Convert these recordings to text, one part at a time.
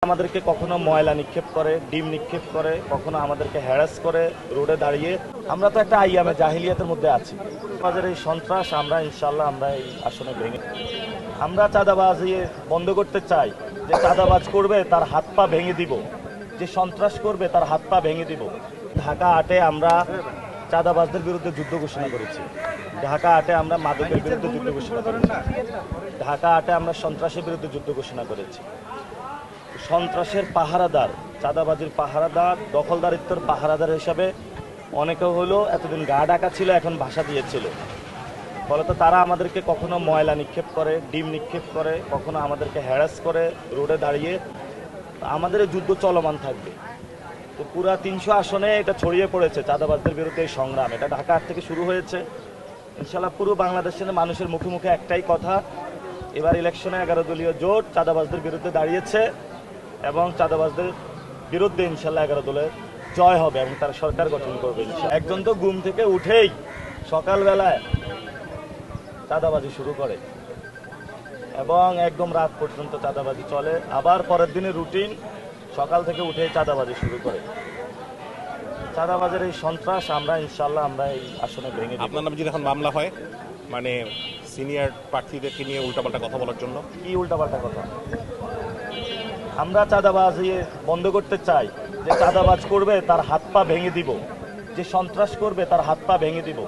আমাদেরকে কখনো ময়লা নিক্ষেপ করে, ডিম নিক্ষেপ করে, কখনো আমাদেরকে হ্যারাস করে রোডে দাঁড়িয়ে। আমরা তো একটা আইয়ামে জাহিলিয়াতের মধ্যে আছি। আমাদের এই সন্ত্রাস আমরা ইনশাল্লাহ আমরা এই আসনে ভেঙে, আমরা চাঁদাবাজি বন্ধ করতে চাই। যে চাঁদাবাজ করবে তার হাত পা ভেঙে দিব, যে সন্ত্রাস করবে তার হাত পা ভেঙে দিব। ঢাকা 8-এ আমরা চাঁদাবাজদের বিরুদ্ধে যুদ্ধ ঘোষণা করেছি। ঢাকা 8-এ আমরা মাদকের বিরুদ্ধে যুদ্ধ ঘোষণা করেছি। ঢাকা 8-এ আমরা সন্ত্রাসের বিরুদ্ধে যুদ্ধ ঘোষণা করেছি। সন্ত্রাসের পাহারাদার, চাঁদাবাজির পাহারাদার, দখলদারিত্বর পাহারাদার হিসাবে অনেকে হলো এতদিন গা ডাকা ছিল, এখন ভাষা দিয়েছিল। ফলত তারা আমাদেরকে কখনো ময়লা নিক্ষেপ করে, ডিম নিক্ষেপ করে, কখনো আমাদেরকে হ্যারাস করে রোডে দাঁড়িয়ে। আমাদের এই যুদ্ধ চলমান থাকবে। তো পুরা 300 আসনে এটা ছড়িয়ে পড়েছে চাঁদাবাজদের বিরুদ্ধে এই সংগ্রাম। এটা ঢাকা 8 থেকে শুরু হয়েছে। ইনশাল্লাহ পুরো বাংলাদেশের মানুষের মুখে মুখে একটাই কথা, এবার ইলেকশনে 11 দলীয় জোট চাঁদাবাজদের বিরুদ্ধে দাঁড়িয়েছে এবং চাঁদাবাজদের বিরুদ্ধে ইনশাল্লাহ 11 দলের জয় হবে এবং তারা সরকার গঠন করবে। একজন তো ঘুম থেকে উঠেই সকালবেলায় চাঁদাবাজি শুরু করে এবং একদম রাত পর্যন্ত চাঁদাবাজি চলে। আবার পরের দিনের রুটিন, সকাল থেকে উঠে চাঁদাবাজি শুরু করে। চাঁদাবাজের এই সন্ত্রাস আমরা ইনশাল্লাহ আমরা এই আসনে ভেঙে দেব। আপনার নামে যদি এখন মামলা হয়, মানে সিনিয়র প্রার্থীদেরকে নিয়ে উল্টাপাল্টা কথা বলার জন্য, কি উল্টাপাল্টা কথা? আমরা চাঁদাবাজি বন্ধ করতে চাই। যে চাঁদাবাজ করবে তার হাত পা ভেঙে দিব, যে সন্ত্রাস করবে তার হাত পা ভেঙে দিব,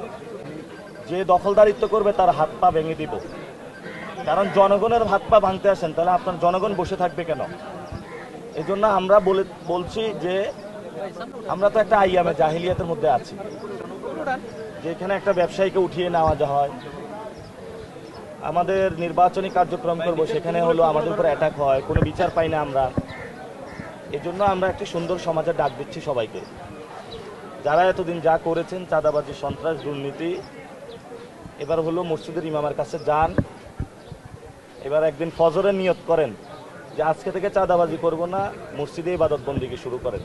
যে দখলদারিত্ব করবে তার হাত পা ভেঙে দিব। কারণ জনগণের হাত পা ভাঙতে আসেন, তাহলে আপনার জনগণ বসে থাকবে কেন? এই জন্য আমরা বলছি যে আমরা তো একটা আইয়ামে জাহিলিয়াতের মধ্যে আছি, যেখানে একটা ব্যবসায়ীকে উঠিয়ে নেওয়া হয়। আমাদের নির্বাচনী কার্যক্রম করব, সেখানে হলো আমাদের উপর অ্যাটাক হয়, কোনো বিচার পাই না আমরা। এই জন্য আমরা একটি সুন্দর সমাজের ডাক দিচ্ছি সবাইকে, যারা এতদিন যা করেছেন চাঁদাবাজি, সন্ত্রাস, দুর্নীতি, এবার হলো মসজিদের ইমামের কাছে যান। এবার একদিন ফজরের নিয়ত করেন যে আজকে থেকে চাঁদাবাজি করব না, মসজিদে ইবাদত বন্দেগী শুরু করেন।